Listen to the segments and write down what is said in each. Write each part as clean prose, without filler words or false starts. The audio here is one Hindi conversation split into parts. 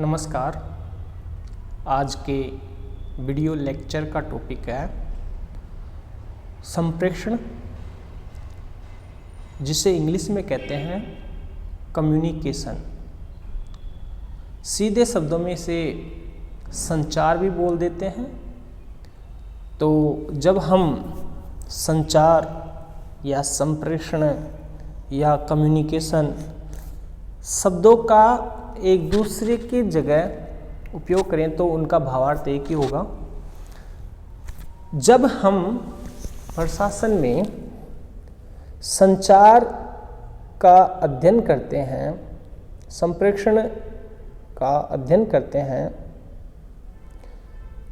नमस्कार। आज के वीडियो लेक्चर का टॉपिक है संप्रेषण, जिसे इंग्लिश में कहते हैं कम्युनिकेशन। सीधे शब्दों में इसे संचार भी बोल देते हैं। तो जब हम संचार या संप्रेषण या कम्युनिकेशन शब्दों का एक दूसरे की जगह उपयोग करें तो उनका भावार्थ एक ही होगा। जब हम प्रशासन में संचार का अध्ययन करते हैं, संप्रेषण का अध्ययन करते हैं,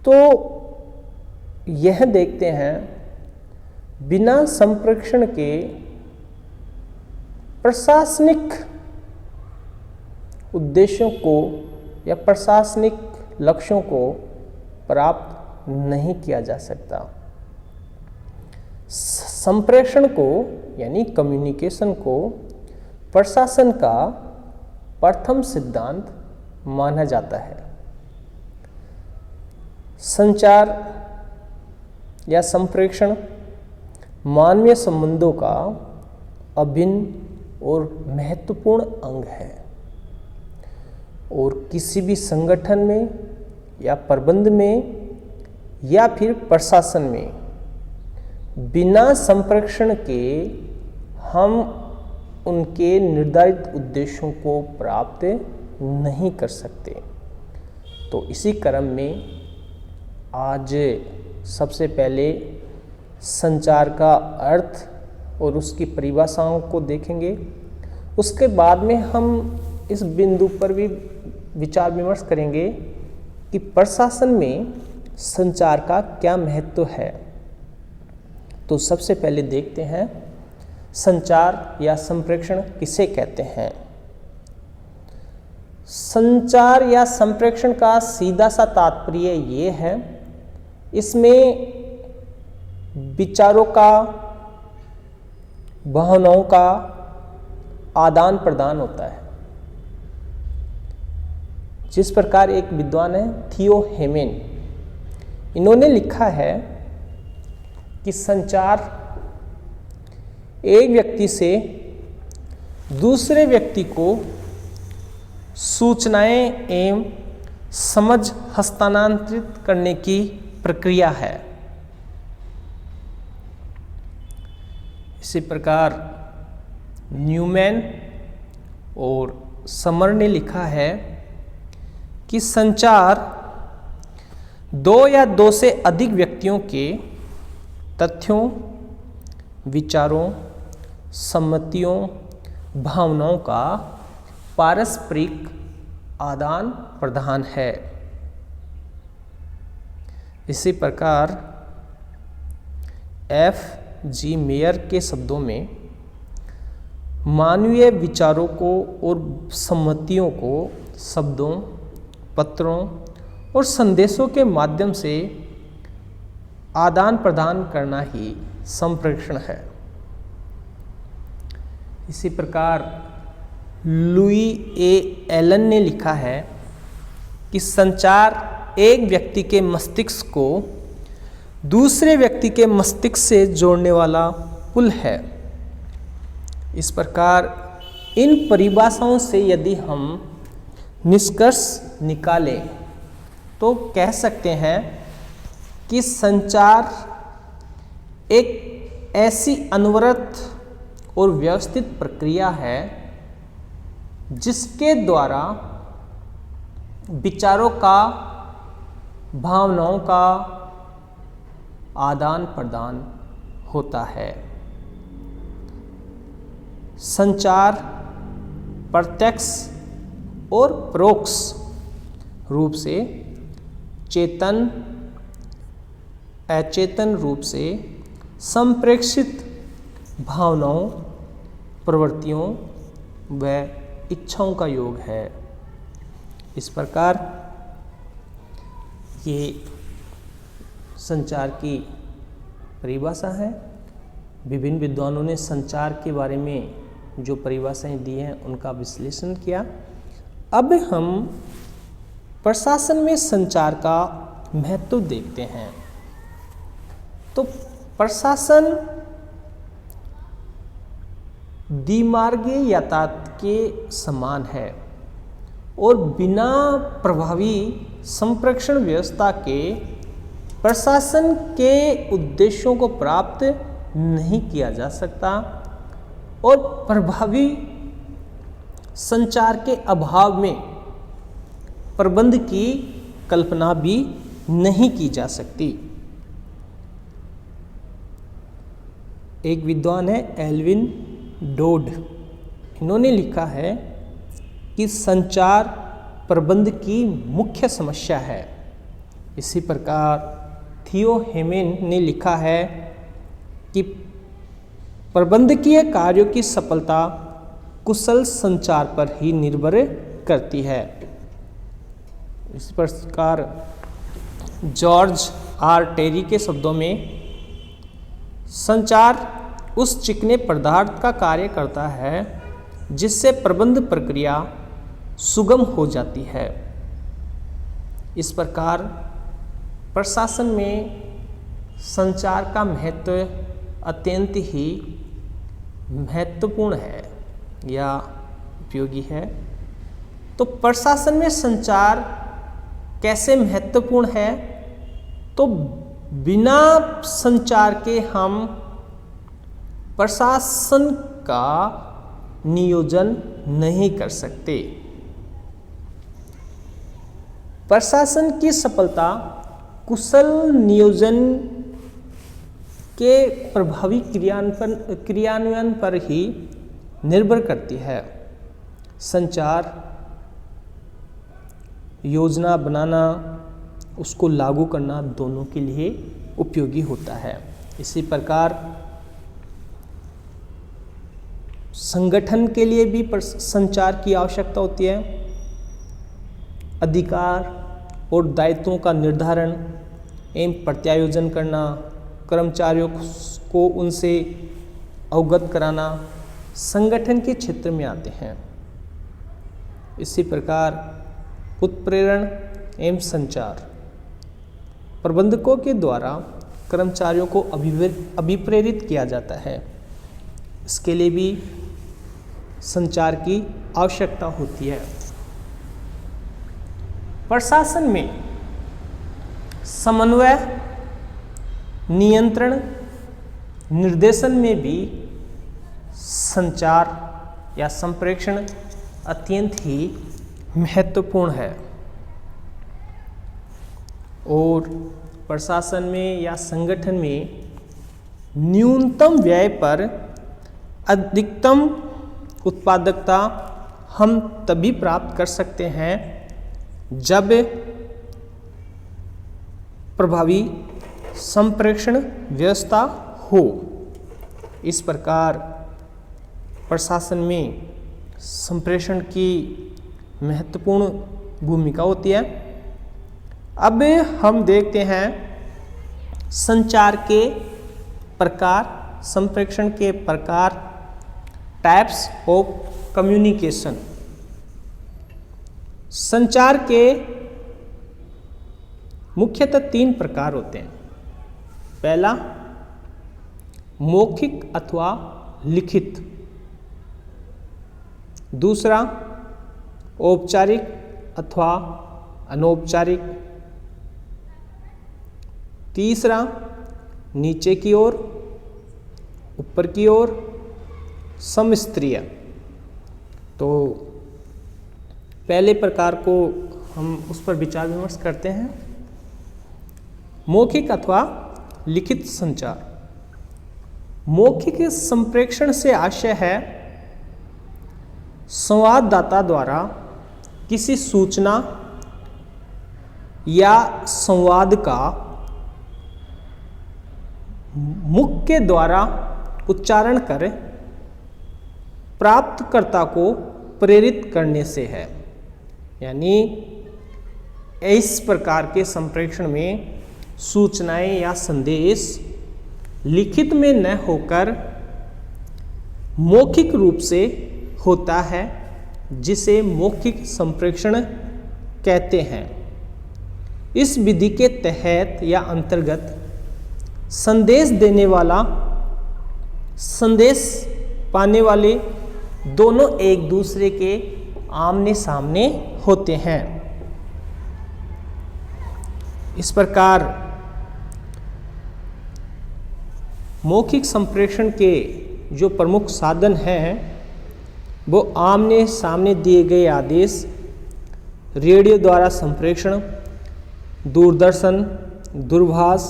तो यह देखते हैं बिना संप्रेषण के प्रशासनिक उद्देश्यों को या प्रशासनिक लक्ष्यों को प्राप्त नहीं किया जा सकता। संप्रेषण को यानी कम्युनिकेशन को प्रशासन का प्रथम सिद्धांत माना जाता है। संचार या संप्रेषण मानवीय संबंधों का अभिन्न और महत्वपूर्ण अंग है और किसी भी संगठन में या प्रबंध में या फिर प्रशासन में बिना संप्रेषण के हम उनके निर्धारित उद्देश्यों को प्राप्त नहीं कर सकते। तो इसी क्रम में आज सबसे पहले संचार का अर्थ और उसकी परिभाषाओं को देखेंगे। उसके बाद में हम इस बिंदु पर भी विचार विमर्श करेंगे कि प्रशासन में संचार का क्या महत्व है। तो सबसे पहले देखते हैं संचार या संप्रेषण किसे कहते हैं। संचार या संप्रेषण का सीधा सा तात्पर्य ये है, इसमें विचारों का, भावनाओं का आदान प्रदान होता है। जिस प्रकार एक विद्वान है थियो हेमेन, इन्होंने लिखा है कि संचार एक व्यक्ति से दूसरे व्यक्ति को सूचनाएं एवं समझ हस्तांतरित करने की प्रक्रिया है। इसी प्रकार न्यूमैन और समर ने लिखा है कि संचार दो या दो से अधिक व्यक्तियों के तथ्यों, विचारों, सम्मतियों, भावनाओं का पारस्परिक आदान प्रदान है। इसी प्रकार F.G. मेयर के शब्दों में मानवीय विचारों को और सम्मतियों को शब्दों, पत्रों और संदेशों के माध्यम से आदान प्रदान करना ही संप्रेषण है। इसी प्रकार लुई ए एलन ने लिखा है कि संचार एक व्यक्ति के मस्तिष्क को दूसरे व्यक्ति के मस्तिष्क से जोड़ने वाला पुल है। इस प्रकार इन परिभाषाओं से यदि हम निष्कर्ष निकालें तो कह सकते हैं कि संचार एक ऐसी अनवरत और व्यवस्थित प्रक्रिया है जिसके द्वारा विचारों का, भावनाओं का आदान प्रदान होता है। संचार प्रत्यक्ष और परोक्ष रूप से, चेतन अचेतन रूप से संप्रेषित भावनाओं, प्रवृत्तियों व इच्छाओं का योग है। इस प्रकार ये संचार की परिभाषा है। विभिन्न विद्वानों ने संचार के बारे में जो परिभाषाएं दी हैं उनका विश्लेषण किया। अब हम प्रशासन में संचार का महत्व देखते हैं। तो प्रशासन द्विमार्गीय यातायात के समान है और बिना प्रभावी संप्रेषण व्यवस्था के प्रशासन के उद्देश्यों को प्राप्त नहीं किया जा सकता और प्रभावी संचार के अभाव में प्रबंध की कल्पना भी नहीं की जा सकती। एक विद्वान है एल्विन डोड, इन्होंने लिखा है कि संचार प्रबंध की मुख्य समस्या है। इसी प्रकार थियो हेमेन ने लिखा है कि प्रबंधकीय कार्यों की सफलता कुशल संचार पर ही निर्भर करती है। इस प्रकार जॉर्ज आर टेरी के शब्दों में संचार उस चिकने पदार्थ का कार्य करता है जिससे प्रबंध प्रक्रिया सुगम हो जाती है। इस प्रकार प्रशासन में संचार का महत्व अत्यंत ही महत्वपूर्ण है या उपयोगी है। तो प्रशासन में संचार कैसे महत्वपूर्ण है? तो बिना संचार के हम प्रशासन का नियोजन नहीं कर सकते। प्रशासन की सफलता कुशल नियोजन के प्रभावी क्रियान्वयन पर ही निर्भर करती है। संचार योजना बनाना, उसको लागू करना दोनों के लिए उपयोगी होता है। इसी प्रकार संगठन के लिए भी संचार की आवश्यकता होती है। अधिकार और दायित्वों का निर्धारण एवं प्रत्यायोजन करना, कर्मचारियों को उनसे अवगत कराना संगठन के क्षेत्र में आते हैं। इसी प्रकार उत्प्रेरण एवं संचार प्रबंधकों के द्वारा कर्मचारियों को अभिप्रेरित किया जाता है। इसके लिए भी संचार की आवश्यकता होती है। प्रशासन में समन्वय, नियंत्रण, निर्देशन में भी संचार या संप्रेषण अत्यंत ही महत्वपूर्ण है। और प्रशासन में या संगठन में न्यूनतम व्यय पर अधिकतम उत्पादकता हम तभी प्राप्त कर सकते हैं जब प्रभावी संप्रेषण व्यवस्था हो। इस प्रकार प्रशासन में संप्रेषण की महत्वपूर्ण भूमिका होती है। अब हम देखते हैं संचार के प्रकार, संप्रेषण के प्रकार, टाइप्स ऑफ कम्युनिकेशन। संचार के मुख्यतः 3 प्रकार होते हैं। पहला मौखिक अथवा लिखित, दूसरा औपचारिक अथवा अनौपचारिक, तीसरा नीचे की ओर, ऊपर की ओर, समस्तरीय। तो पहले प्रकार को हम उस पर विचार विमर्श करते हैं। मौखिक अथवा लिखित संचार। मौखिक संप्रेषण से आशय है संवाददाता द्वारा किसी सूचना या संवाद का मुख के द्वारा उच्चारण कर प्राप्तकर्ता को प्रेरित करने से है। यानी इस प्रकार के संप्रेषण में सूचनाएं या संदेश लिखित में न होकर मौखिक रूप से होता है, जिसे मौखिक संप्रेषण कहते हैं। इस विधि के तहत या अंतर्गत संदेश देने वाला, संदेश पाने वाले दोनों एक दूसरे के आमने सामने होते हैं। इस प्रकार मौखिक संप्रेषण के जो प्रमुख साधन हैं वो आमने सामने दिए गए आदेश, रेडियो द्वारा संप्रेषण, दूरदर्शन, दूरभाष,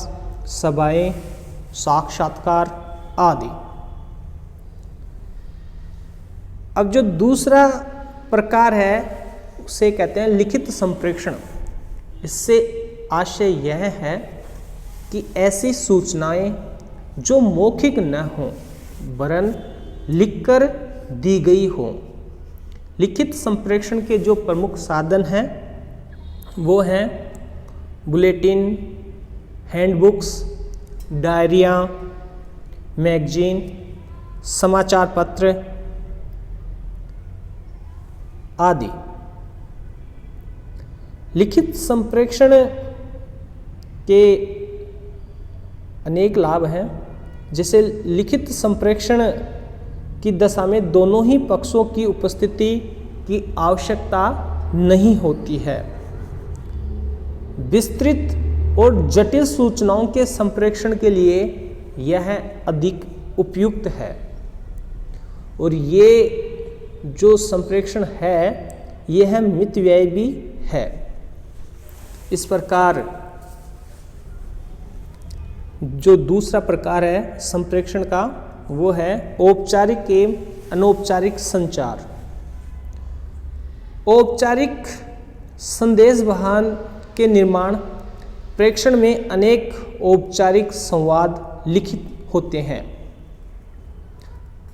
सभाएं, साक्षात्कार आदि। अब जो दूसरा प्रकार है उसे कहते हैं लिखित संप्रेषण। इससे आशय यह है कि ऐसी सूचनाएं जो मौखिक न हों वरन लिखकर दी गई हो। लिखित संप्रेषण के जो प्रमुख साधन हैं वो हैं बुलेटिन, हैंडबुक्स, डायरियाँ, मैगजीन, समाचार पत्र आदि। लिखित संप्रेषण के अनेक लाभ हैं। जैसे लिखित संप्रेषण की दशा में दोनों ही पक्षों की उपस्थिति की आवश्यकता नहीं होती है। विस्तृत और जटिल सूचनाओं के संप्रेषण के लिए यह अधिक उपयुक्त है। और ये जो संप्रेषण है यह मितव्ययी भी है। इस प्रकार जो दूसरा प्रकार है संप्रेषण का वो है औपचारिक एवं अनौपचारिक संचार। औपचारिक संदेश वाहन के निर्माण प्रेषण में अनेक औपचारिक संवाद लिखित होते हैं।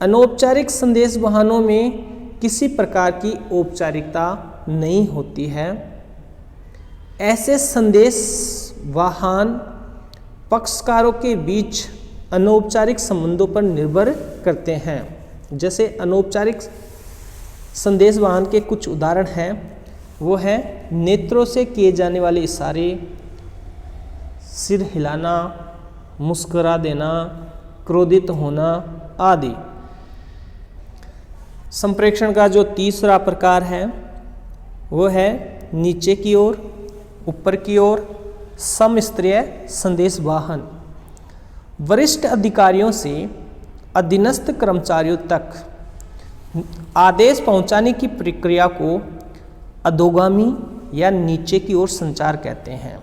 अनौपचारिक संदेश वाहनों में किसी प्रकार की औपचारिकता नहीं होती है। ऐसे संदेश वाहन पक्षकारों के बीच अनौपचारिक संबंधों पर निर्भर करते हैं। जैसे अनौपचारिक संदेश वाहन के कुछ उदाहरण हैं वो है नेत्रों से किए जाने वाले इशारे, सिर हिलाना, मुस्कुरा देना, क्रोधित होना आदि। संप्रेषण का जो तीसरा प्रकार है वो है नीचे की ओर, ऊपर की ओर समस्तरीय संदेश वाहन। वरिष्ठ अधिकारियों से अधीनस्थ कर्मचारियों तक आदेश पहुंचाने की प्रक्रिया को अधोगामी या नीचे की ओर संचार कहते हैं।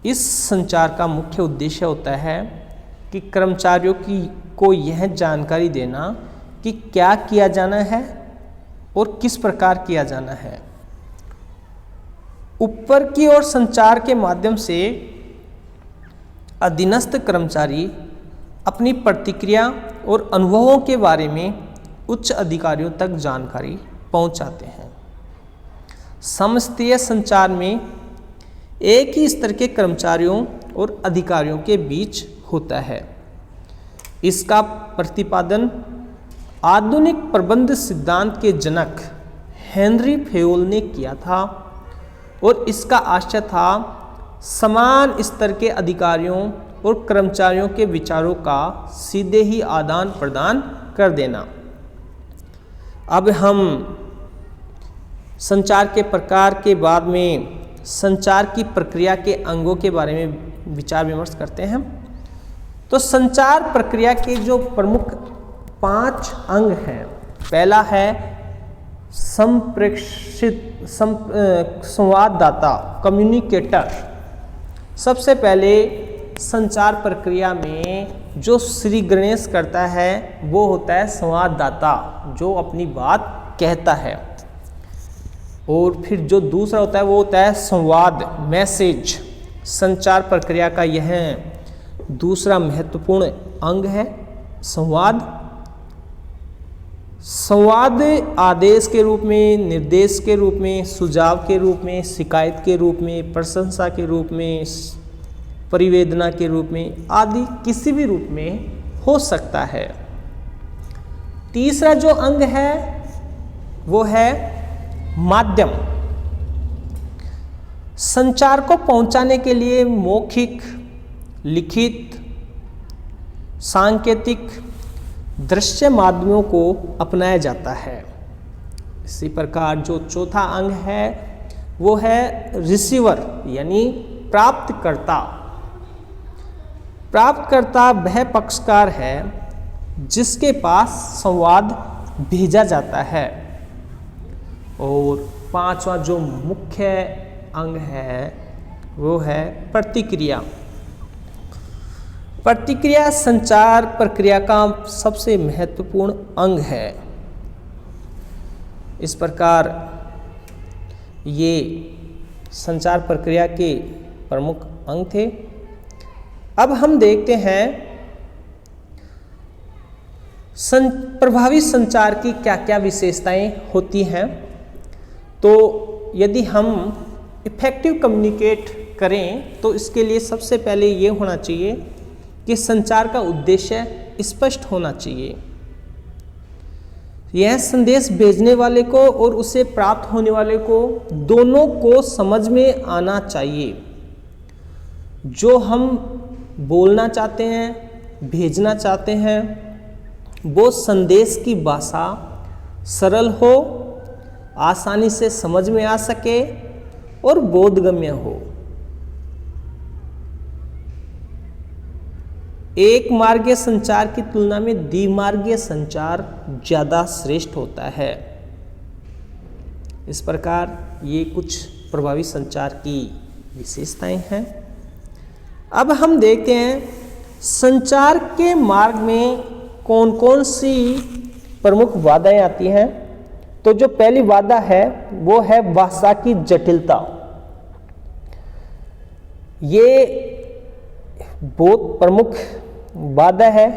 इस संचार का मुख्य उद्देश्य होता है कि कर्मचारियों को यह जानकारी देना कि क्या किया जाना है और किस प्रकार किया जाना है। ऊपर की ओर संचार के माध्यम से अधीनस्थ कर्मचारी अपनी प्रतिक्रिया और अनुभवों के बारे में उच्च अधिकारियों तक जानकारी पहुंचाते हैं। समस्तरीय संचार में एक ही स्तर के कर्मचारियों और अधिकारियों के बीच होता है। इसका प्रतिपादन आधुनिक प्रबंध सिद्धांत के जनक हेनरी फेयोल ने किया था और इसका आशय था समान स्तर के अधिकारियों और कर्मचारियों के विचारों का सीधे ही आदान प्रदान कर देना। अब हम संचार के प्रकार के बाद में संचार की प्रक्रिया के अंगों के बारे में विचार विमर्श करते हैं। तो संचार प्रक्रिया के जो प्रमुख 5 अंग हैं, पहला है संप्रेषित संवाददाता, कम्युनिकेटर। सबसे पहले संचार प्रक्रिया में जो श्री गणेश करता है वो होता है संवाददाता, जो अपनी बात कहता है। और फिर जो दूसरा होता है वो होता है संवाद, मैसेज। संचार प्रक्रिया का यह दूसरा महत्वपूर्ण अंग है संवाद। संवाद आदेश के रूप में, निर्देश के रूप में, सुझाव के रूप में, शिकायत के रूप में, प्रशंसा के रूप में, परिवेदना के रूप में आदि किसी भी रूप में हो सकता है। तीसरा जो अंग है वो है माध्यम। संचार को पहुंचाने के लिए मौखिक, लिखित, सांकेतिक, दृश्य माध्यमों को अपनाया जाता है। इसी प्रकार जो चौथा अंग है वो है रिसीवर यानी प्राप्तकर्ता। प्राप्तकर्ता वह पक्षकार है जिसके पास संवाद भेजा जाता है। और पांचवा जो मुख्य अंग है वो है प्रतिक्रिया। प्रतिक्रिया संचार प्रक्रिया का सबसे महत्वपूर्ण अंग है। इस प्रकार ये संचार प्रक्रिया के प्रमुख अंग थे। अब हम देखते हैं प्रभावी संचार की क्या क्या विशेषताएं होती हैं। तो यदि हम इफेक्टिव कम्युनिकेट करें तो इसके लिए सबसे पहले ये होना चाहिए कि संचार का उद्देश्य स्पष्ट होना चाहिए। यह संदेश भेजने वाले को और उसे प्राप्त होने वाले को दोनों को समझ में आना चाहिए। जो हम बोलना चाहते हैं, भेजना चाहते हैं, वो संदेश की भाषा सरल हो, आसानी से समझ में आ सके और बोधगम्य हो। एक मार्गीय संचार की तुलना में द्विमार्गीय संचार ज़्यादा श्रेष्ठ होता है। इस प्रकार ये कुछ प्रभावी संचार की विशेषताएं हैं। अब हम देखते हैं संचार के मार्ग में कौन कौन सी प्रमुख बाधाएं आती हैं। तो जो पहली बाधा है वो है भाषा की जटिलता। ये बहुत प्रमुख बाधा है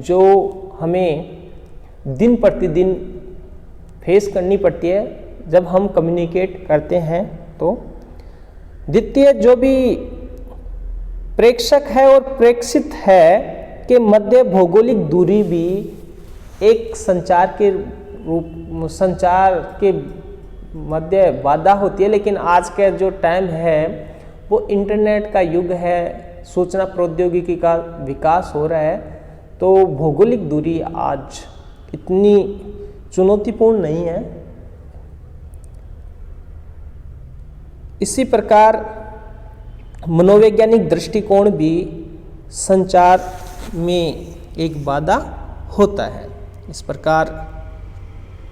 जो हमें दिन प्रतिदिन फेस करनी पड़ती है जब हम कम्युनिकेट करते हैं। तो द्वितीय जो भी प्रेक्षक है और प्रेक्षित है के मध्य भौगोलिक दूरी भी एक संचार के मध्य बाधा होती है। लेकिन आज का जो टाइम है वो इंटरनेट का युग है, सूचना प्रौद्योगिकी का विकास हो रहा है, तो भौगोलिक दूरी आज इतनी चुनौतीपूर्ण नहीं है। इसी प्रकार मनोवैज्ञानिक दृष्टिकोण भी संचार में एक बाधा होता है। इस प्रकार